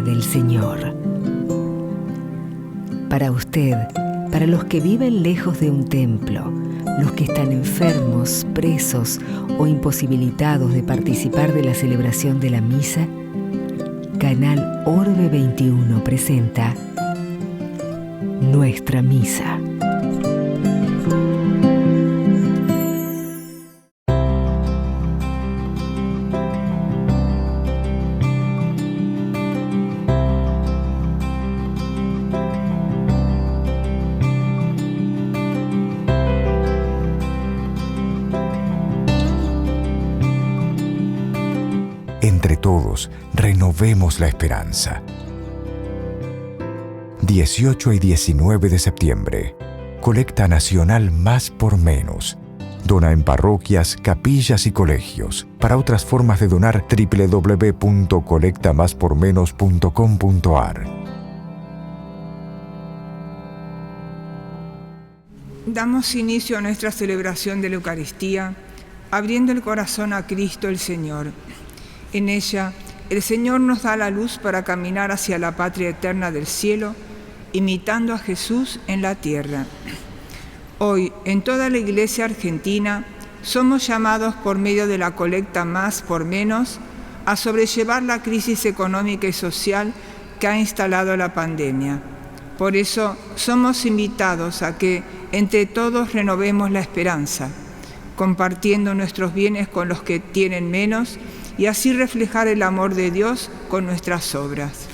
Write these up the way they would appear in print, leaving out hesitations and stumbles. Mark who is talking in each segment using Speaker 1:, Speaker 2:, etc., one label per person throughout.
Speaker 1: del Señor. Para usted, para los que viven lejos de un templo, los que están enfermos, presos o imposibilitados de participar de la celebración de la misa, Canal Orbe 21 presenta Nuestra Misa.
Speaker 2: Entre todos, renovemos la esperanza. 18 y 19 de septiembre. Colecta nacional Más por Menos. Dona en parroquias, capillas y colegios. Para otras formas de donar, www.colectamáspormenos.com.ar.
Speaker 3: Damos inicio a nuestra celebración de la Eucaristía, abriendo el corazón a Cristo el Señor. En ella, el Señor nos da la luz para caminar hacia la patria eterna del cielo, imitando a Jesús en la tierra. Hoy, en toda la Iglesia argentina, somos llamados por medio de la colecta Más por Menos a sobrellevar la crisis económica y social que ha instalado la pandemia. Por eso, somos invitados a que, entre todos, renovemos la esperanza, compartiendo nuestros bienes con los que tienen menos y así reflejar el amor de Dios con nuestras obras.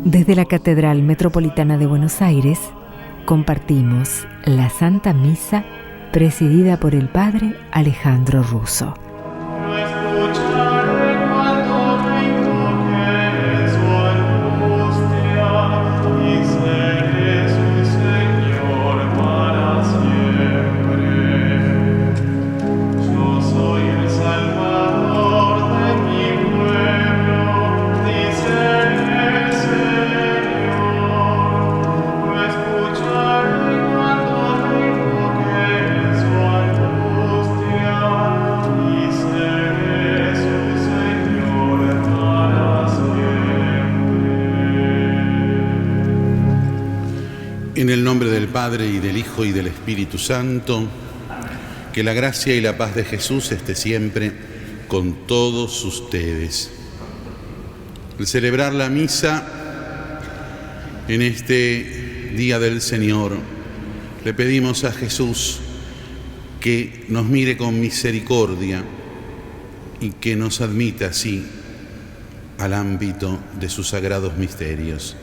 Speaker 1: Desde la Catedral Metropolitana de Buenos Aires, compartimos la Santa Misa presidida por el Padre Alejandro Russo.
Speaker 4: En el nombre del Padre, y del Hijo, y del Espíritu Santo, que la gracia y la paz de Jesús esté siempre con todos ustedes. Al celebrar la misa en este Día del Señor, le pedimos a Jesús que nos mire con misericordia y que nos admita así al ámbito de sus sagrados misterios.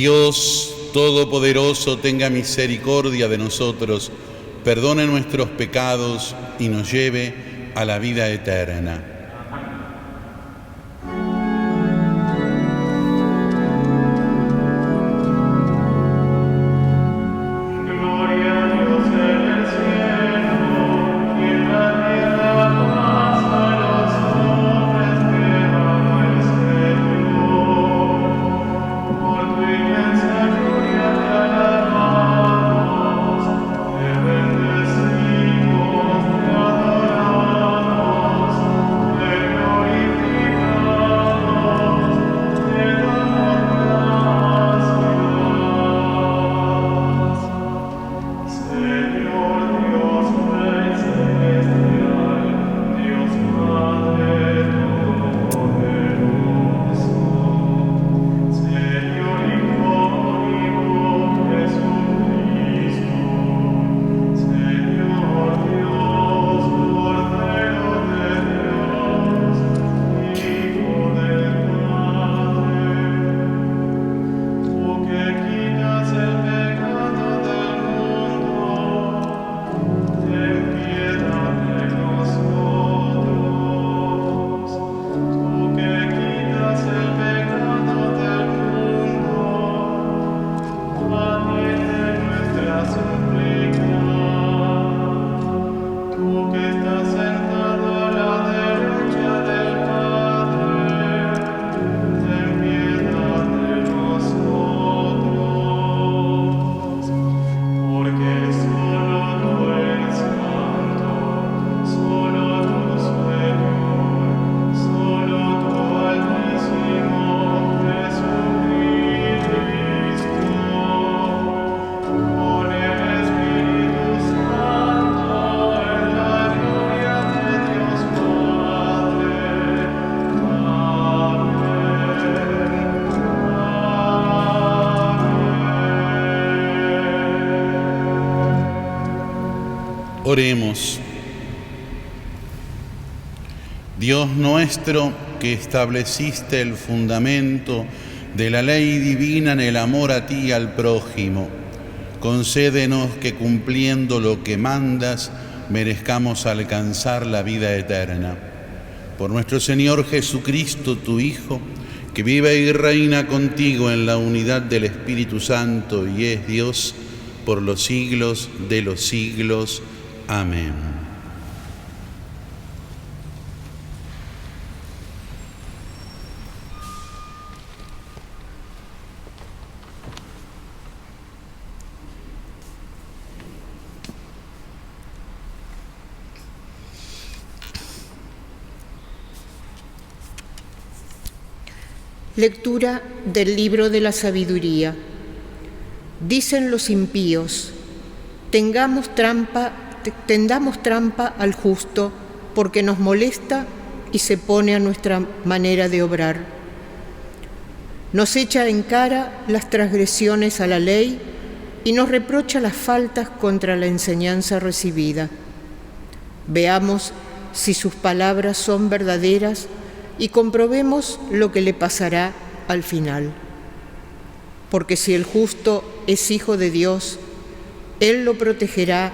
Speaker 4: Dios Todopoderoso tenga misericordia de nosotros, perdone nuestros pecados y nos lleve a la vida eterna. Oremos. Dios nuestro, que estableciste el fundamento de la ley divina en el amor a ti y al prójimo, concédenos que cumpliendo lo que mandas, merezcamos alcanzar la vida eterna. Por nuestro Señor Jesucristo, tu Hijo, que vive y reina contigo en la unidad del Espíritu Santo y es Dios por los siglos de los siglos. Amén.
Speaker 5: Lectura del libro de la sabiduría. Dicen los impíos: tendamos trampa al justo, porque nos molesta y se pone a nuestra manera de obrar. Nos echa en cara las transgresiones a la ley y nos reprocha las faltas contra la enseñanza recibida. Veamos si sus palabras son verdaderas y comprobemos lo que le pasará al final. Porque si el justo es hijo de Dios, Él lo protegerá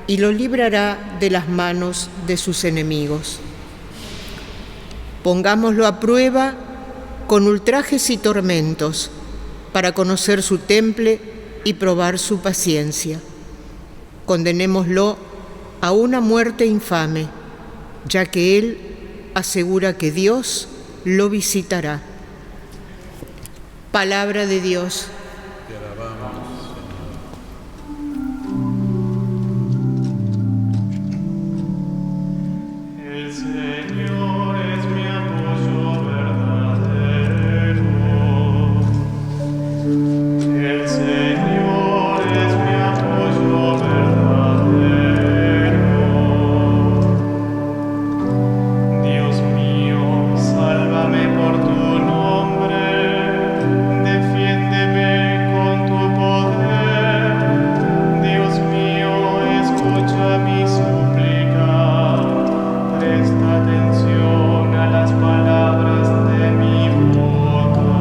Speaker 5: y lo librará de las manos de sus enemigos. Pongámoslo a prueba con ultrajes y tormentos para conocer su temple y probar su paciencia. Condenémoslo a una muerte infame, ya que Él asegura que Dios lo visitará. Palabra de Dios.
Speaker 4: Te alabamos,
Speaker 6: Señor. El Señor es mi apoyo verdadero. El Señor es mi apoyo verdadero. Dios mío, sálvame por tu nombre, defiéndeme con tu poder. Dios mío, escucha mi súplica, presta atención a las palabras de mi boca.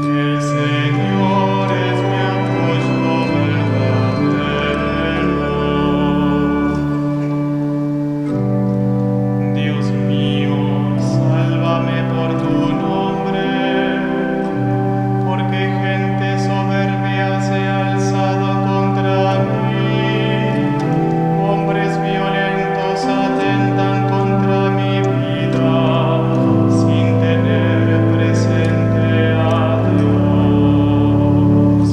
Speaker 6: El Señor es mi apoyo verdadero. Dios mío, sálvame por tu nombre, porque gente soberbia se ha alzado contra mí. Hombres violentos atentan contra mi vida, sin tener presente a Dios.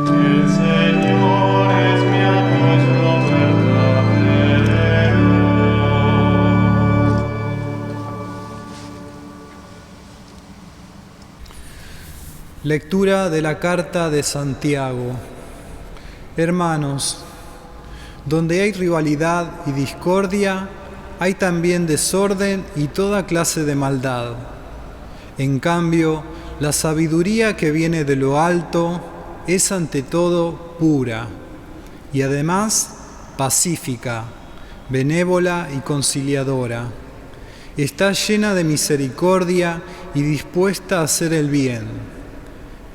Speaker 6: El Señor es mi apoyo verdadero.
Speaker 7: Lectura de la carta de Santiago. Hermanos, donde hay rivalidad y discordia, hay también desorden y toda clase de maldad. En cambio, la sabiduría que viene de lo alto es ante todo pura y además pacífica, benévola y conciliadora. Está llena de misericordia y dispuesta a hacer el bien.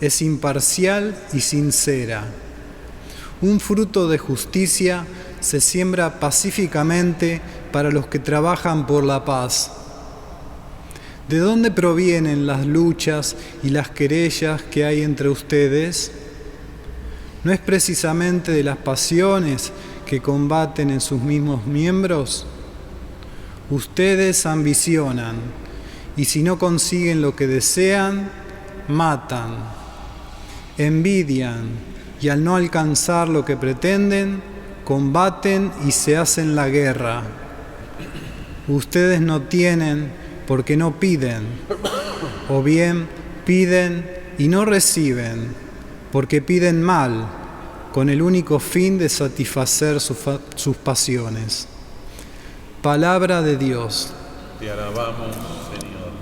Speaker 7: Es imparcial y sincera. Un fruto de justicia se siembra pacíficamente para los que trabajan por la paz. ¿De dónde provienen las luchas y las querellas que hay entre ustedes? ¿No es precisamente de las pasiones que combaten en sus mismos miembros? Ustedes ambicionan, y si no consiguen lo que desean, matan. Envidian, y al no alcanzar lo que pretenden, combaten y se hacen la guerra. Ustedes no tienen porque no piden, o bien piden y no reciben, porque piden mal, con el único fin de satisfacer sus pasiones. Palabra de Dios.
Speaker 4: te alabamos, Señor.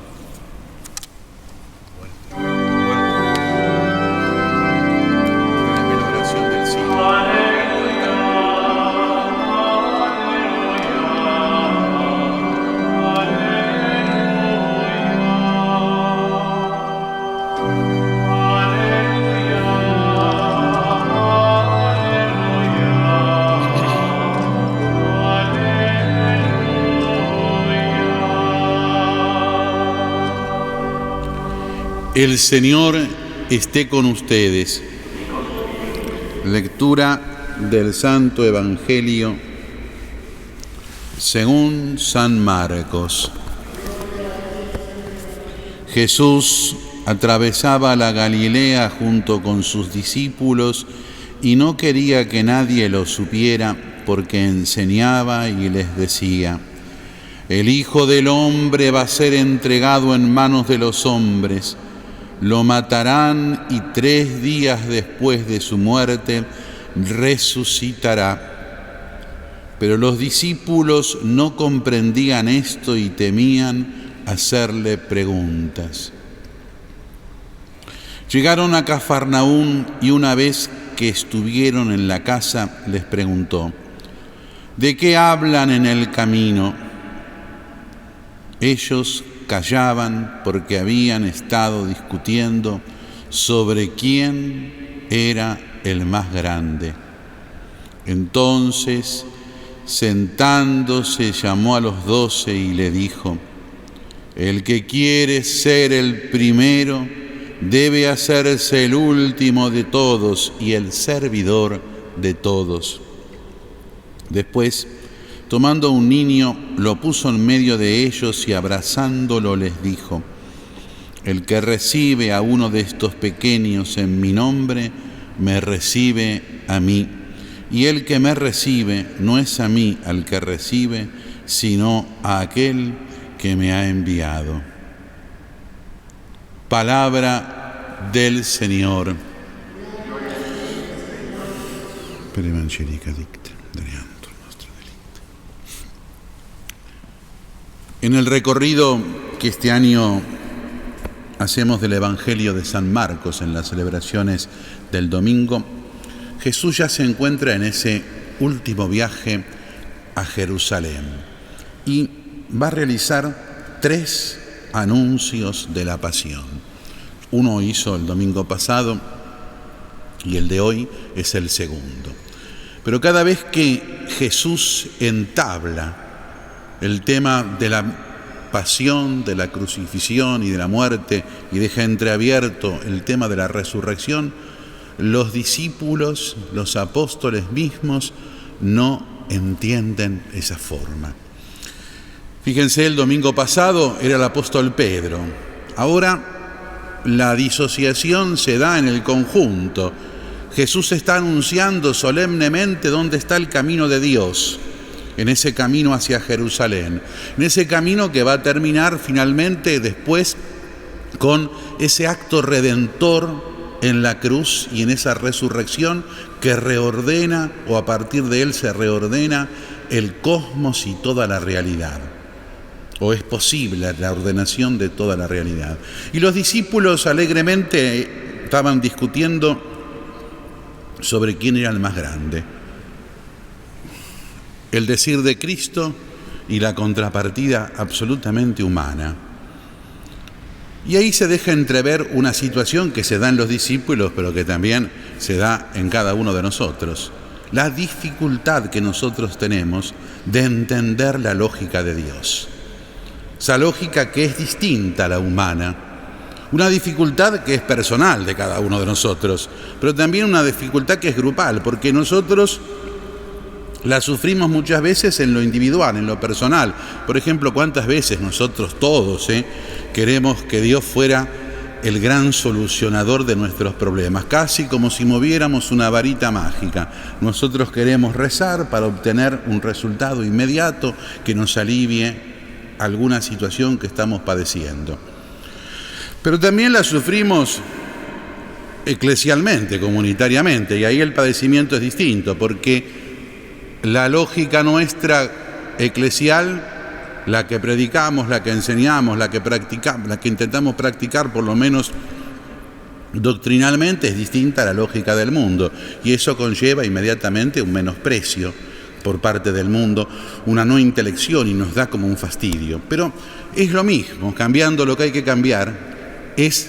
Speaker 4: Traeme la oración del siglo. El Señor esté con ustedes. Lectura del Santo Evangelio según San Marcos. Jesús atravesaba la Galilea junto con sus discípulos y no quería que nadie lo supiera porque enseñaba y les decía: el Hijo del Hombre va a ser entregado en manos de los hombres. Lo matarán y 3 días después de su muerte resucitará. Pero los discípulos no comprendían esto y temían hacerle preguntas. Llegaron a Cafarnaúm y una vez que estuvieron en la casa les preguntó: ¿de qué hablan en el camino? Ellos callaban porque habían estado discutiendo sobre quién era el más grande. Entonces, sentándose, llamó a los 12 y le dijo: el que quiere ser el primero debe hacerse el último de todos y el servidor de todos. Después, tomando un niño, lo puso en medio de ellos y abrazándolo les dijo: el que recibe a uno de estos pequeños en mi nombre, me recibe a mí. Y el que me recibe no es a mí al que recibe, sino a aquel que me ha enviado. Palabra del Señor. Per evangelica dicta, deriantur nostro delicta. En el recorrido que este año hacemos del Evangelio de San Marcos en las celebraciones del domingo, Jesús ya se encuentra en ese último viaje a Jerusalén y va a realizar 3 anuncios de la pasión. Uno hizo el domingo pasado y el de hoy es el segundo. Pero cada vez que Jesús entabla el tema de la pasión, de la crucifixión y de la muerte y deja entreabierto el tema de la resurrección, los discípulos, los apóstoles mismos, no entienden esa forma. Fíjense, el domingo pasado era el apóstol Pedro. Ahora la disociación se da en el conjunto. Jesús está anunciando solemnemente dónde está el camino de Dios, en ese camino hacia Jerusalén, en ese camino que va a terminar finalmente después con ese acto redentor en la cruz y en esa resurrección que reordena, o a partir de él se reordena el cosmos y toda la realidad, o es posible la ordenación de toda la realidad. Y los discípulos alegremente estaban discutiendo sobre quién era el más grande, el decir de Cristo y la contrapartida absolutamente humana. Y ahí se deja entrever una situación que se da en los discípulos, pero que también se da en cada uno de nosotros. La dificultad que nosotros tenemos de entender la lógica de Dios. Esa lógica que es distinta a la humana. Una dificultad que es personal de cada uno de nosotros, pero también una dificultad que es grupal, porque nosotros la sufrimos muchas veces en lo individual, en lo personal. Por ejemplo, ¿cuántas veces nosotros todos queremos que Dios fuera el gran solucionador de nuestros problemas? Casi como si moviéramos una varita mágica. Nosotros queremos rezar para obtener un resultado inmediato que nos alivie alguna situación que estamos padeciendo. Pero también la sufrimos eclesialmente, comunitariamente, y ahí el padecimiento es distinto, porque la lógica nuestra eclesial, la que predicamos, la que enseñamos, la que practicamos, la que intentamos practicar por lo menos doctrinalmente, es distinta a la lógica del mundo, y eso conlleva inmediatamente un menosprecio por parte del mundo, una no intelección, y nos da como un fastidio. Pero es lo mismo, cambiando lo que hay que cambiar, es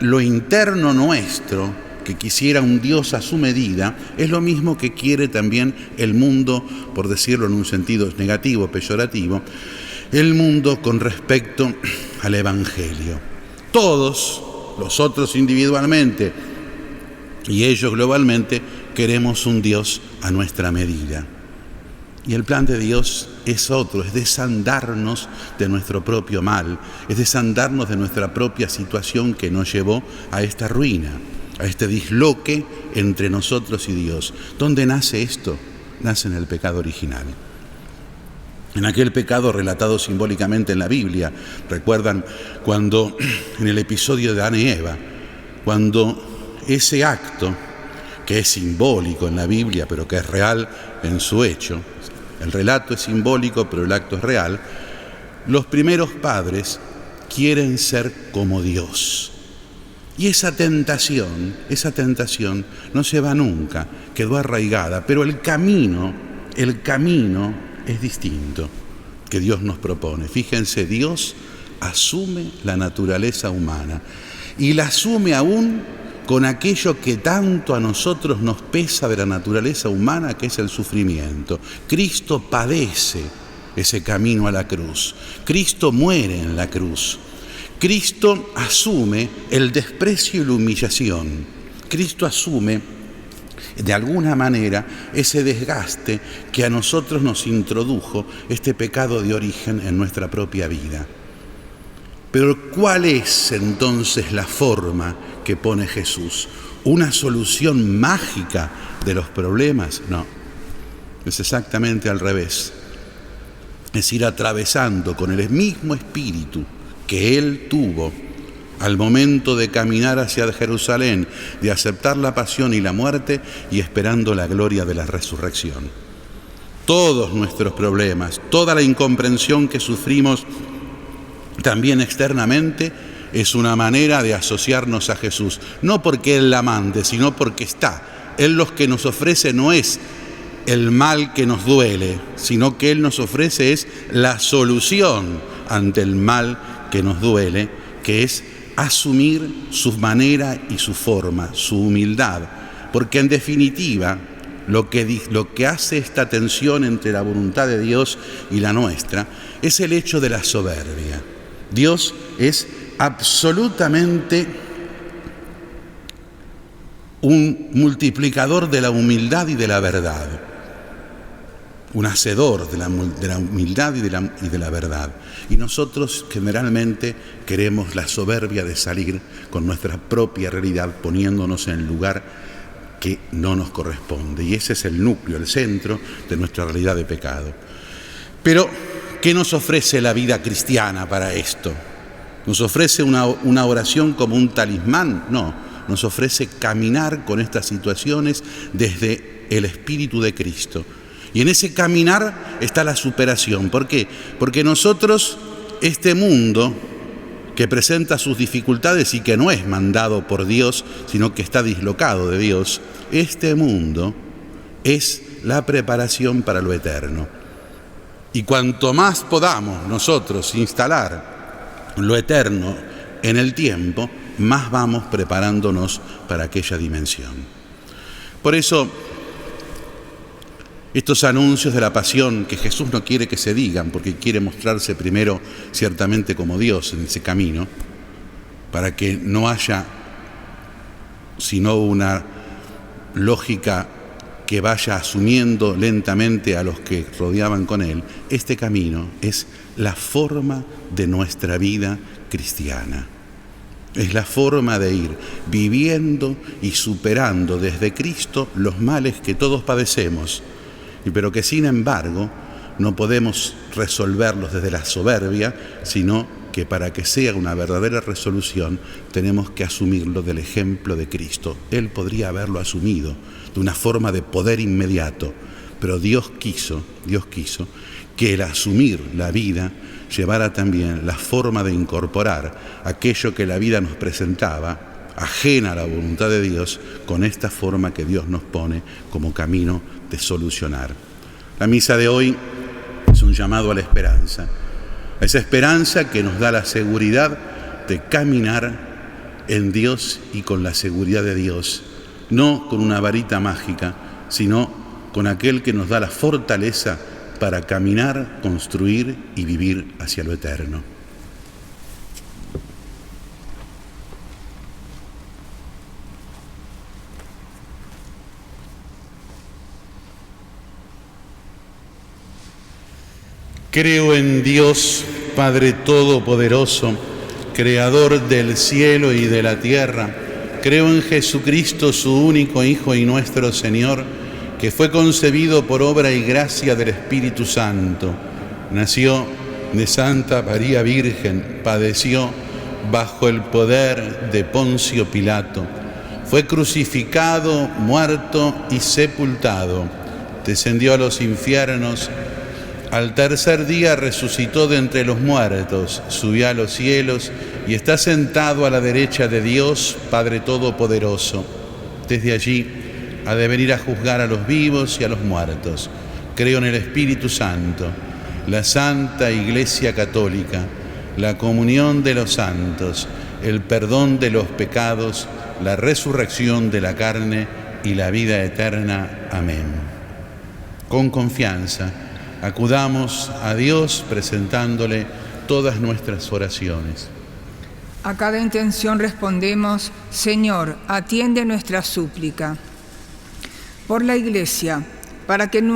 Speaker 4: lo interno nuestro, que quisiera un Dios a su medida, es lo mismo que quiere también el mundo, por decirlo en un sentido negativo, peyorativo, el mundo con respecto al Evangelio. todos, los otros individualmente y ellos globalmente, queremos un Dios a nuestra medida. Y el plan de Dios es otro, es desandarnos de nuestro propio mal, es desandarnos de nuestra propia situación que nos llevó a esta ruina, a este disloque entre nosotros y Dios. ¿Dónde nace esto? Nace en el pecado original. En aquel pecado relatado simbólicamente en la Biblia. ¿Recuerdan cuando en el episodio de Adán y Eva, cuando ese acto, que es simbólico en la Biblia, pero que es real en su hecho, el relato es simbólico, pero el acto es real, los primeros padres quieren ser como Dios. Y esa tentación no se va nunca, quedó arraigada, pero el camino es distinto que Dios nos propone. Fíjense, Dios asume la naturaleza humana y la asume aún con aquello que tanto a nosotros nos pesa de la naturaleza humana, que es el sufrimiento. Cristo padece ese camino a la cruz. Cristo muere en la cruz. Cristo asume el desprecio y la humillación. Cristo asume, de alguna manera, ese desgaste que a nosotros nos introdujo este pecado de origen en nuestra propia vida. Pero ¿cuál es entonces la forma que pone Jesús? ¿Una solución mágica de los problemas? No, es exactamente al revés. Es ir atravesando con el mismo espíritu que Él tuvo al momento de caminar hacia Jerusalén, de aceptar la pasión y la muerte y esperando la gloria de la resurrección. Todos nuestros problemas, toda la incomprensión que sufrimos también externamente, es una manera de asociarnos a Jesús, no porque Él la mande, sino porque está. Él lo que nos ofrece no es el mal que nos duele, sino que Él nos ofrece es la solución ante el mal que nos duele, que es asumir su manera y su forma, su humildad, porque en definitiva lo que hace esta tensión entre la voluntad de Dios y la nuestra es el hecho de la soberbia. Dios es absolutamente un multiplicador de la humildad y de la verdad, un hacedor de la humildad y de la verdad. Y nosotros generalmente queremos la soberbia de salir con nuestra propia realidad, poniéndonos en el lugar que no nos corresponde. Y ese es el núcleo, el centro de nuestra realidad de pecado. Pero, ¿qué nos ofrece la vida cristiana para esto? ¿Nos ofrece una oración como un talismán? No, nos ofrece caminar con estas situaciones desde el Espíritu de Cristo. Y en ese caminar está la superación. ¿Por qué? Porque nosotros, este mundo que presenta sus dificultades y que no es mandado por Dios, sino que está dislocado de Dios, este mundo es la preparación para lo eterno. Y cuanto más podamos nosotros instalar lo eterno en el tiempo, más vamos preparándonos para aquella dimensión. Por eso, estos anuncios de la pasión que Jesús no quiere que se digan, porque quiere mostrarse primero ciertamente como Dios en ese camino, para que no haya sino una lógica que vaya asumiendo lentamente a los que rodeaban con Él. Este camino es la forma de nuestra vida cristiana. Es la forma de ir viviendo y superando desde Cristo los males que todos padecemos, pero que sin embargo no podemos resolverlos desde la soberbia, sino que para que sea una verdadera resolución tenemos que asumirlo del ejemplo de Cristo. Él podría haberlo asumido de una forma de poder inmediato, pero Dios quiso que el asumir la vida llevara también la forma de incorporar aquello que la vida nos presentaba, ajena a la voluntad de Dios, con esta forma que Dios nos pone como camino de solucionar. La misa de hoy es un llamado a la esperanza, a esa esperanza que nos da la seguridad de caminar en Dios y con la seguridad de Dios, no con una varita mágica, sino con aquel que nos da la fortaleza para caminar, construir y vivir hacia lo eterno. Creo en Dios, Padre Todopoderoso, Creador del cielo y de la tierra. Creo en Jesucristo, su único Hijo y nuestro Señor, que fue concebido por obra y gracia del Espíritu Santo. Nació de Santa María Virgen, padeció bajo el poder de Poncio Pilato. Fue crucificado, muerto y sepultado. Descendió a los infiernos. Al tercer día resucitó de entre los muertos, subió a los cielos y está sentado a la derecha de Dios, Padre Todopoderoso. Desde allí ha de venir a juzgar a los vivos y a los muertos. Creo en el Espíritu Santo, la Santa Iglesia Católica, la comunión de los santos, el perdón de los pecados, la resurrección de la carne y la vida eterna. Amén. Con confianza, acudamos a Dios presentándole todas nuestras oraciones.
Speaker 3: A cada intención respondemos: Señor, atiende nuestra súplica. Por la Iglesia, para que en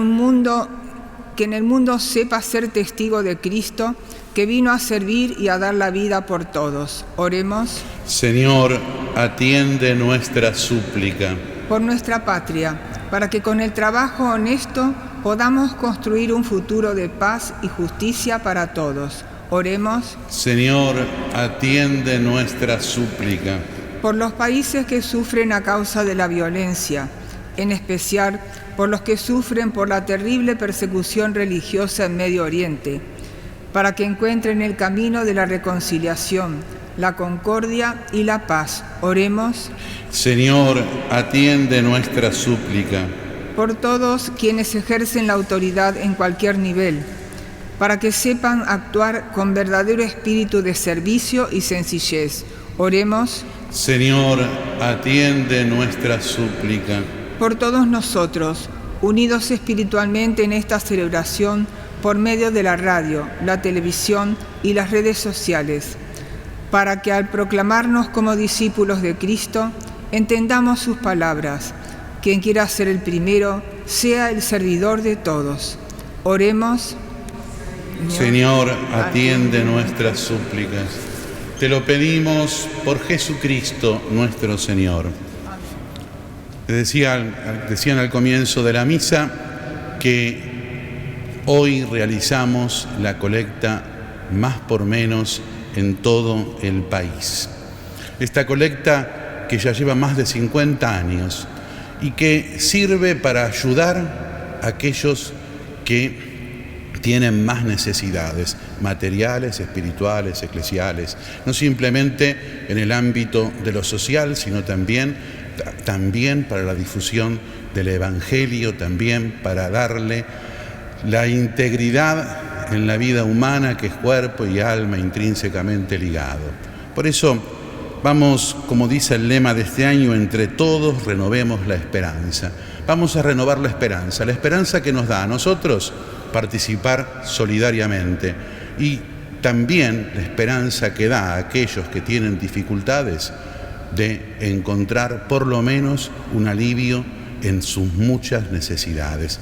Speaker 3: el mundo sepa ser testigo de Cristo, que vino a servir y a dar la vida por todos. Oremos.
Speaker 4: Señor, atiende nuestra súplica.
Speaker 3: Por nuestra patria, para que con el trabajo honesto podamos construir un futuro de paz y justicia para todos. Oremos.
Speaker 4: Señor, atiende nuestra súplica.
Speaker 3: Por los países que sufren a causa de la violencia, en especial por los que sufren por la terrible persecución religiosa en Medio Oriente, para que encuentren el camino de la reconciliación, la concordia y la paz. Oremos.
Speaker 4: Señor, atiende nuestra súplica.
Speaker 3: Por todos quienes ejercen la autoridad en cualquier nivel, para que sepan actuar con verdadero espíritu de servicio y sencillez. Oremos.
Speaker 4: Señor, atiende nuestra súplica.
Speaker 3: Por todos nosotros, unidos espiritualmente en esta celebración por medio de la radio, la televisión y las redes sociales, para que al proclamarnos como discípulos de Cristo, entendamos sus palabras: quien quiera ser el primero, sea el servidor de todos. Oremos.
Speaker 4: Señor, atiende nuestras súplicas. Te lo pedimos por Jesucristo nuestro Señor. Decían al comienzo de la misa que hoy realizamos la colecta Más por Menos en todo el país. Esta colecta que ya lleva más de 50 años y que sirve para ayudar a aquellos que tienen más necesidades materiales, espirituales, eclesiales, no simplemente en el ámbito de lo social, sino también para la difusión del Evangelio, también para darle la integridad en la vida humana, que es cuerpo y alma intrínsecamente ligado. Por eso vamos, como dice el lema de este año, entre todos renovemos la esperanza. Vamos a renovar la esperanza que nos da a nosotros participar solidariamente, y también la esperanza que da a aquellos que tienen dificultades de encontrar por lo menos un alivio en sus muchas necesidades.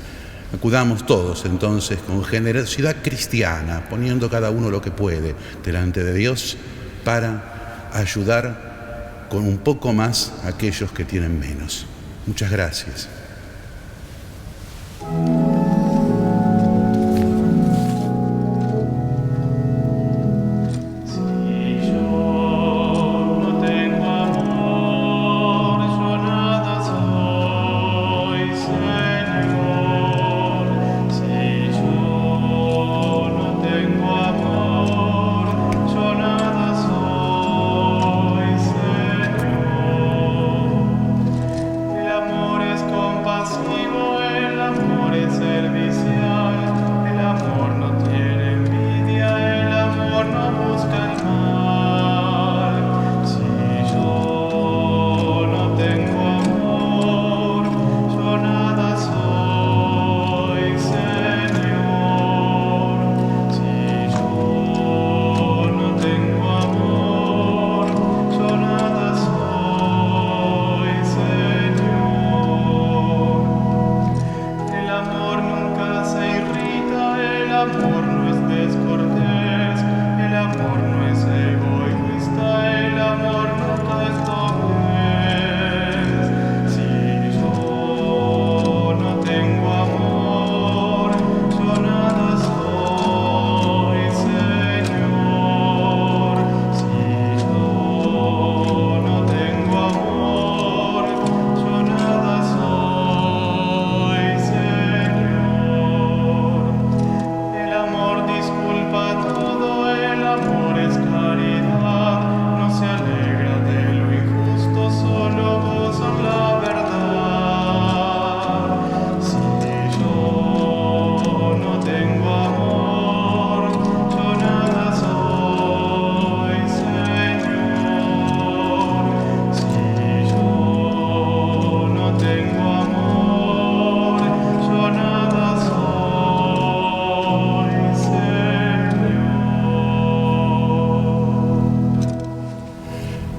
Speaker 4: Acudamos todos entonces con generosidad cristiana, poniendo cada uno lo que puede delante de Dios para ayudar con un poco más a aquellos que tienen menos. Muchas gracias.
Speaker 6: El amor es como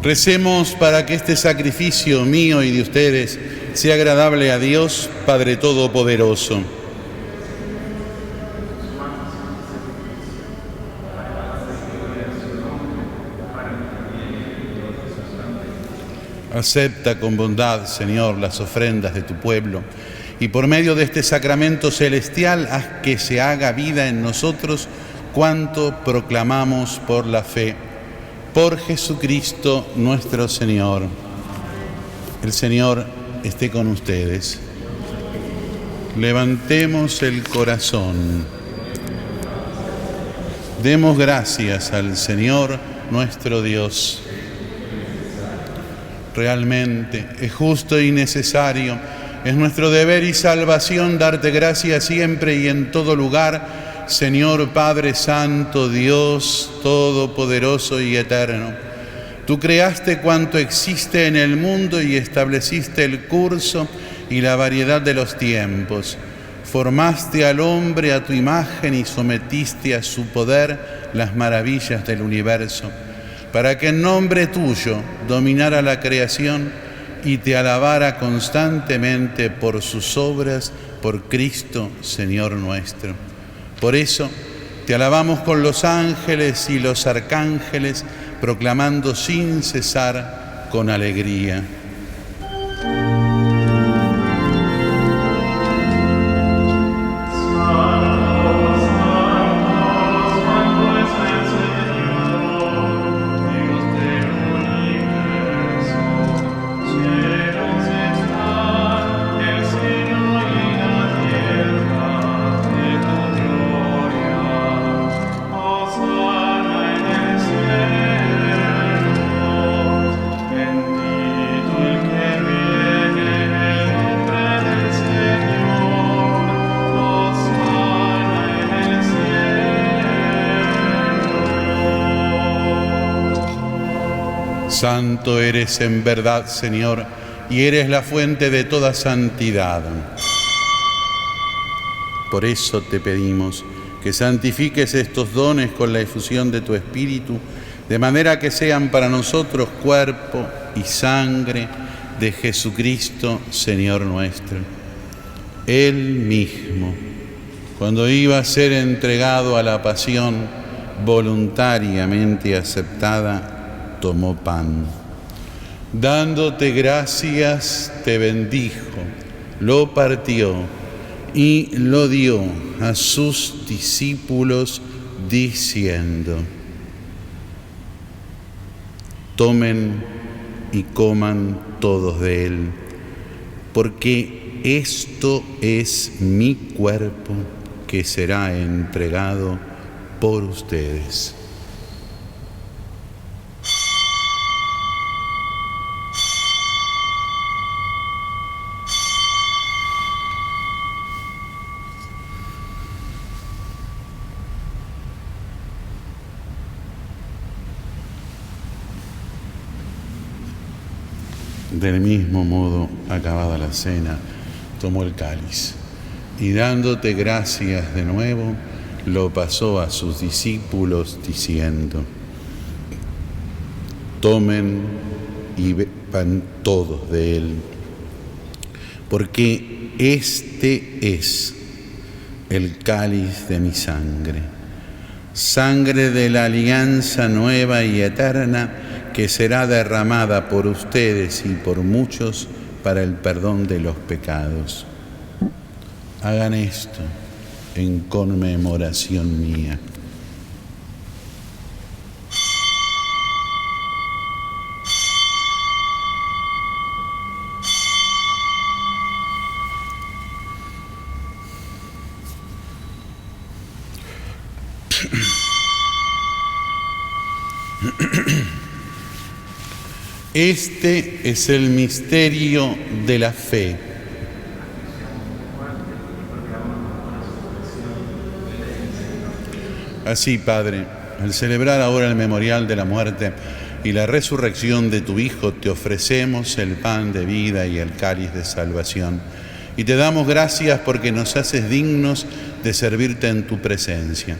Speaker 4: Recemos para que este sacrificio mío y de ustedes sea agradable a Dios, Padre Todopoderoso. Acepta con bondad, Señor, las ofrendas de tu pueblo y por medio de este sacramento celestial haz que se haga vida en nosotros cuanto proclamamos por la fe. Por Jesucristo nuestro Señor. El Señor esté con ustedes. Levantemos el corazón. Demos gracias al Señor nuestro Dios. Realmente es justo y necesario, es nuestro deber y salvación darte gracias siempre y en todo lugar, Señor Padre Santo, Dios Todopoderoso y Eterno. Tú creaste cuanto existe en el mundo y estableciste el curso y la variedad de los tiempos. Formaste al hombre a tu imagen y sometiste a su poder las maravillas del universo, para que en nombre tuyo dominara la creación y te alabara constantemente por sus obras, por Cristo, Señor nuestro. Por eso te alabamos con los ángeles y los arcángeles, proclamando sin cesar con alegría. Santo eres en verdad, Señor, y eres la fuente de toda santidad. Por eso te pedimos que santifiques estos dones con la efusión de tu Espíritu, de manera que sean para nosotros cuerpo y sangre de Jesucristo, Señor nuestro. Él mismo, cuando iba a ser entregado a la pasión voluntariamente aceptada, tomó pan. Dándote gracias, te bendijo, lo partió y lo dio a sus discípulos diciendo: tomen y coman todos de él, porque esto es mi cuerpo que será entregado por ustedes. Del mismo modo, acabada la cena, tomó el cáliz y dándote gracias de nuevo, lo pasó a sus discípulos diciendo: tomen y beban todos de él, porque este es el cáliz de mi sangre, sangre de la alianza nueva y eterna, que será derramada por ustedes y por muchos para el perdón de los pecados. Hagan esto en conmemoración mía. Este es el misterio de la fe. Así, Padre, al celebrar ahora el memorial de la muerte y la resurrección de tu Hijo, te ofrecemos el pan de vida y el cáliz de salvación. Y te damos gracias porque nos haces dignos de servirte en tu presencia.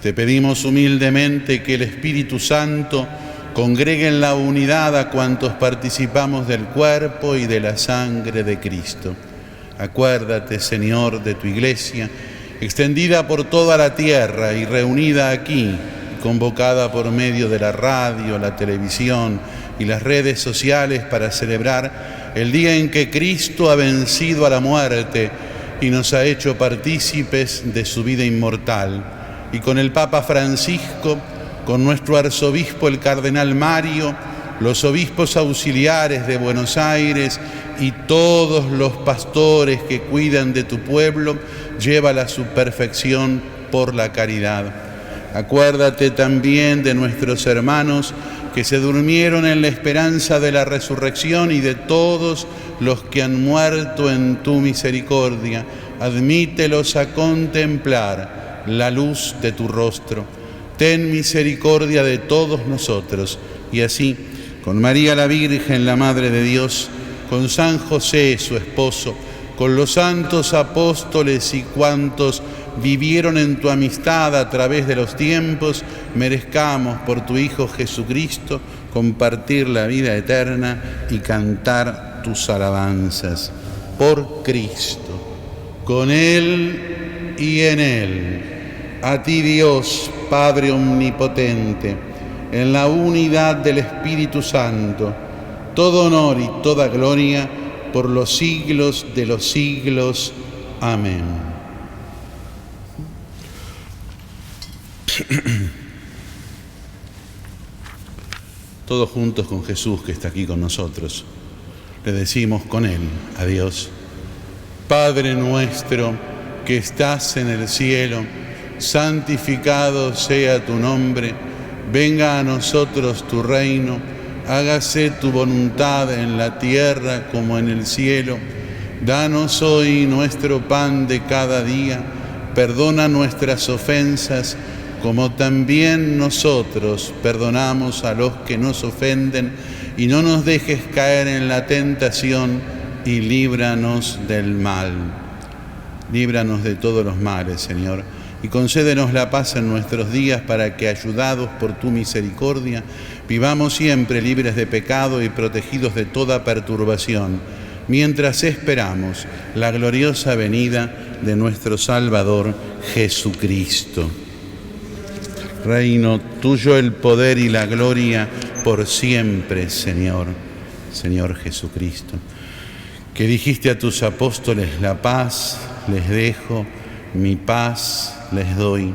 Speaker 4: Te pedimos humildemente que el Espíritu Santo Congregue en la unidad a cuantos participamos del cuerpo y de la sangre de Cristo. Acuérdate, Señor, de tu Iglesia, extendida por toda la tierra y reunida aquí, convocada por medio de la radio, la televisión y las redes sociales para celebrar el día en que Cristo ha vencido a la muerte y nos ha hecho partícipes de su vida inmortal. Y con el Papa Francisco, con nuestro arzobispo el Cardenal Mario, los obispos auxiliares de Buenos Aires y todos los pastores que cuidan de tu pueblo, llévala a su perfección por la caridad. Acuérdate también de nuestros hermanos que se durmieron en la esperanza de la resurrección y de todos los que han muerto en tu misericordia. Admítelos a contemplar la luz de tu rostro. Ten misericordia de todos nosotros, y así, con María la Virgen, la Madre de Dios, con San José, su esposo, con los santos apóstoles y cuantos vivieron en tu amistad a través de los tiempos, merezcamos por tu Hijo Jesucristo compartir la vida eterna y cantar tus alabanzas. Por Cristo, con Él y en Él, a ti Dios, Padre omnipotente, en la unidad del Espíritu Santo, todo honor y toda gloria por los siglos de los siglos. Amén. Todos juntos con Jesús que está aquí con nosotros, le decimos con Él a Dios: Padre nuestro que estás en el cielo, santificado sea tu nombre, venga a nosotros tu reino, hágase tu voluntad en la tierra como en el cielo. Danos hoy nuestro pan de cada día, perdona nuestras ofensas, como también nosotros perdonamos a los que nos ofenden, y no nos dejes caer en la tentación, y líbranos del mal. Líbranos de todos los males, Señor, y concédenos la paz en nuestros días, para que, ayudados por tu misericordia, vivamos siempre libres de pecado y protegidos de toda perturbación, mientras esperamos la gloriosa venida de nuestro Salvador Jesucristo. Reino tuyo el poder y la gloria por siempre, Señor, Señor Jesucristo, que dijiste a tus apóstoles: la paz les dejo, mi paz les doy.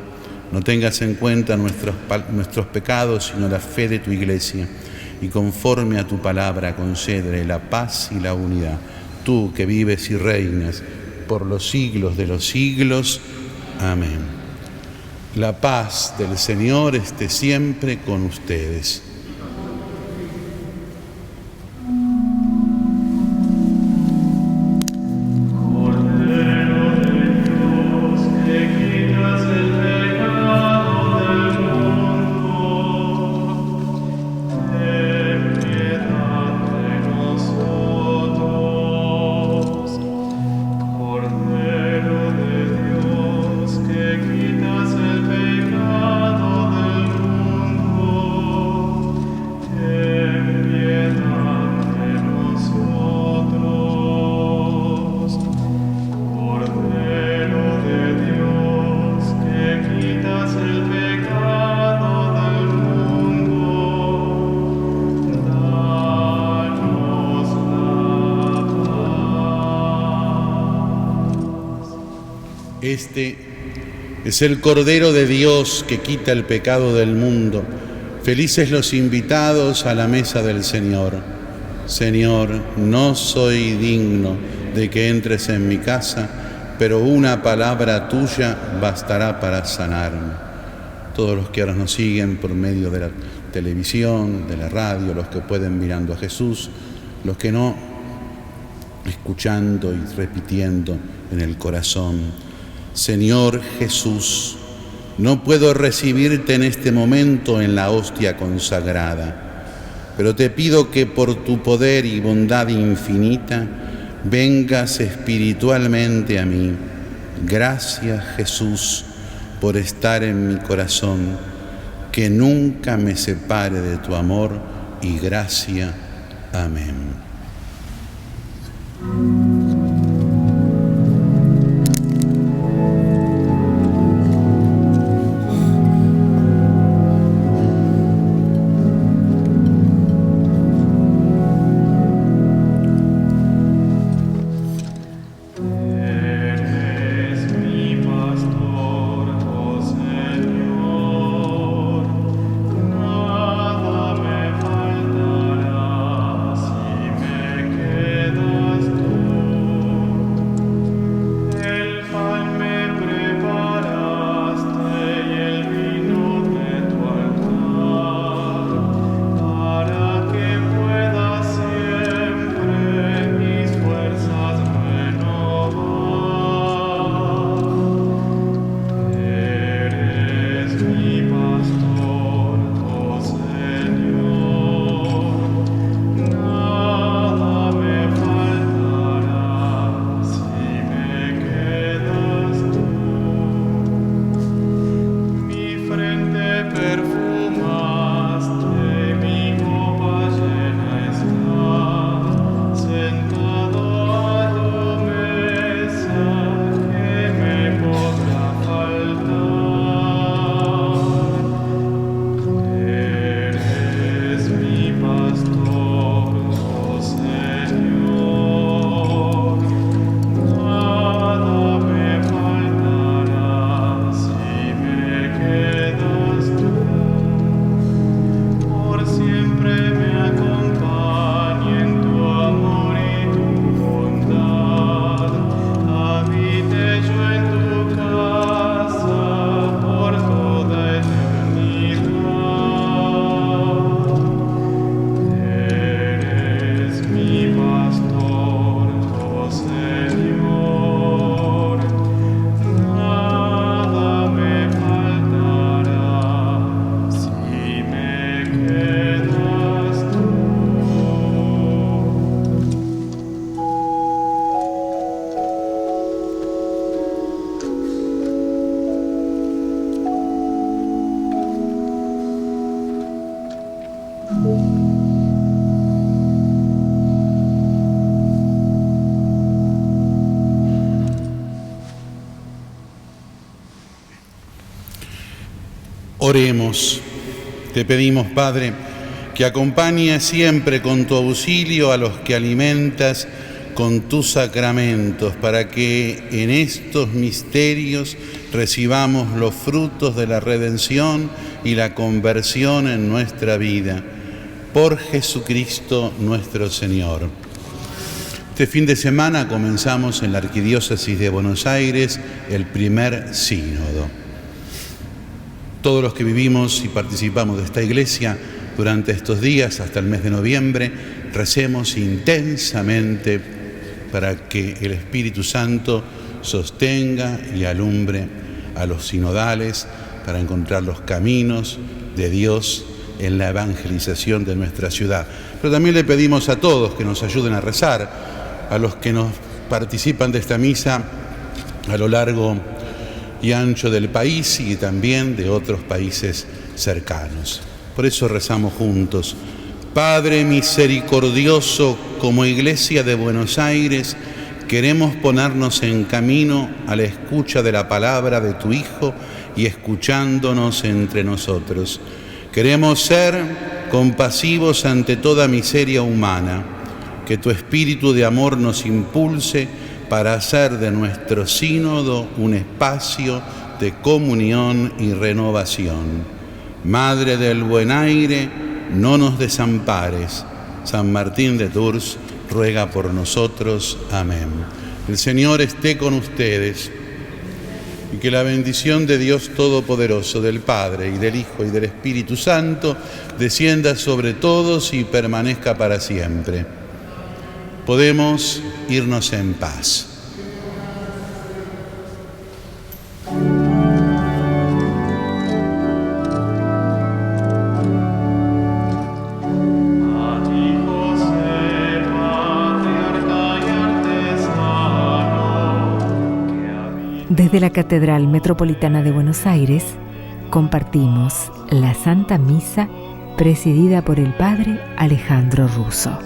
Speaker 4: No tengas en cuenta nuestros pecados, sino la fe de tu Iglesia, y conforme a tu palabra concédele la paz y la unidad. Tú que vives y reinas por los siglos de los siglos. Amén. La paz del Señor esté siempre con ustedes. Este es el Cordero de Dios que quita el pecado del mundo. Felices los invitados a la mesa del Señor. Señor, no soy digno de que entres en mi casa, pero una palabra tuya bastará para sanarme. Todos los que ahora nos siguen por medio de la televisión, de la radio, los que pueden mirando a Jesús, los que no, escuchando y repitiendo en el corazón: Señor Jesús, no puedo recibirte en este momento en la hostia consagrada, pero te pido que por tu poder y bondad infinita vengas espiritualmente a mí. Gracias, Jesús, por estar en mi corazón. que nunca me separe de tu amor y gracia. Amén. Oremos. Te pedimos, Padre, que acompañes siempre con tu auxilio a los que alimentas con tus sacramentos, para que en estos misterios recibamos los frutos de la redención y la conversión en nuestra vida. Por Jesucristo nuestro Señor. Este fin de semana comenzamos en la Arquidiócesis de Buenos Aires el primer sínodo. Todos los que vivimos y participamos de esta iglesia durante estos días hasta el mes de noviembre, recemos intensamente para que el Espíritu Santo sostenga y alumbre a los sinodales para encontrar los caminos de Dios en la evangelización de nuestra ciudad. Pero también le pedimos a todos que nos ayuden a rezar, a los que nos participan de esta misa a lo largo y ancho del país y también de otros países cercanos. Por eso rezamos juntos. Padre misericordioso, como Iglesia de Buenos Aires, queremos ponernos en camino a la escucha de la palabra de tu Hijo y escuchándonos entre nosotros. Queremos ser compasivos ante toda miseria humana, que tu espíritu de amor nos impulse para hacer de nuestro sínodo un espacio de comunión y renovación. Madre del buen aire, no nos desampares. San Martín de Tours ruega por nosotros. Amén. El Señor esté con ustedes y que la bendición de Dios Todopoderoso, del Padre y del Hijo y del Espíritu Santo, descienda sobre todos y permanezca para siempre. Podemos irnos en paz.
Speaker 1: Desde la Catedral Metropolitana de Buenos Aires, compartimos la Santa Misa presidida por el Padre Alejandro Russo.